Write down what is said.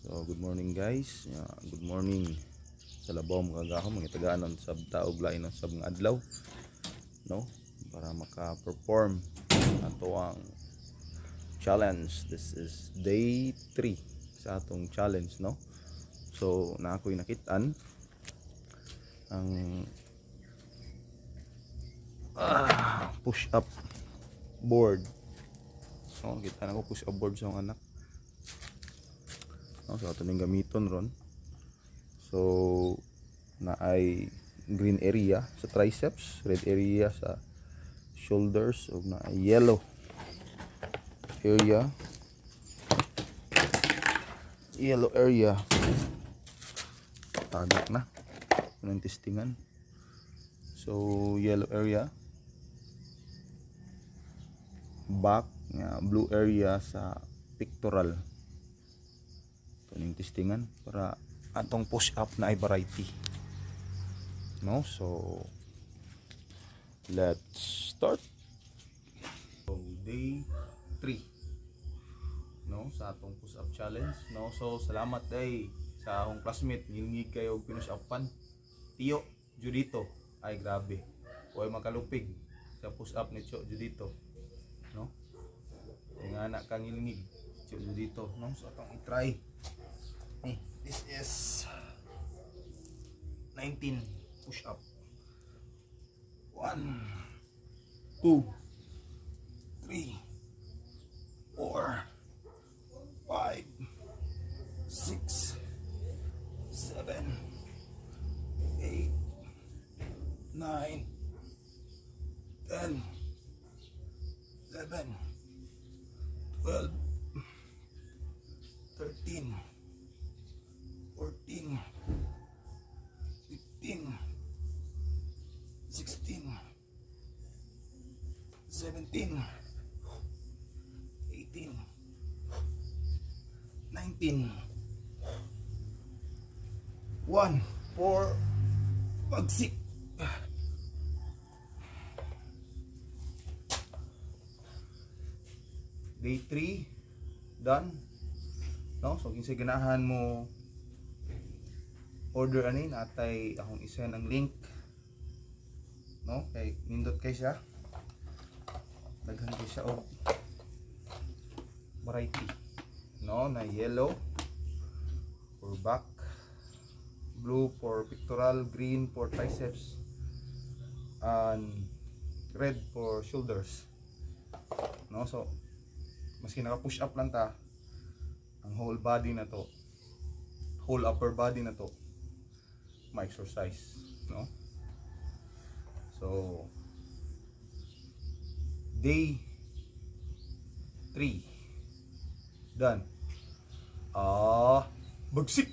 So good morning guys. Good morning sa labaw mga gahom mga tagaanon sa taog lain sa mga adlaw, no, para maka-perform ato ang challenge. This is day 3 sa atong challenge, no. So na ako'y nakitaan ang push up board, no. Kita na ko push up board sa akong anak. So ato ning gamiton ron. So na ay green area sa triceps, red area sa shoulders, ug na yellow area tagak na ng testingan. So yellow area back, blue area sa pectoral ning testingan para atong push up na ay variety, no. So let's start. So day 3, no, sa atong push up challenge, no. So salamat day sa akong classmate, ngilngig kayo og pinush upan. Tiyo Judito, ay grabe, way makalupig sa push up ni Tiyo Judito, no. Yung anak kang ngilngig Tiyo Judito, no. So atong i-try. This is 19 push up. 1 2 3 4 5 6 7 8 9 10 11 12 13 14 15 16 17 18 19 1 for pagsik. Day 3 done, no. So kinsay ganahan mo order ani, natay akong isend ang link, no, kay nindot kay siya, daghan kay siya og variety, no, na yellow for back, blue for pectoral, green for triceps, and red for shoulders, no. So maski naka push up lang ta, ang whole body na to, whole upper body na to ma-exercise, no. So day 3 done. Bagsik.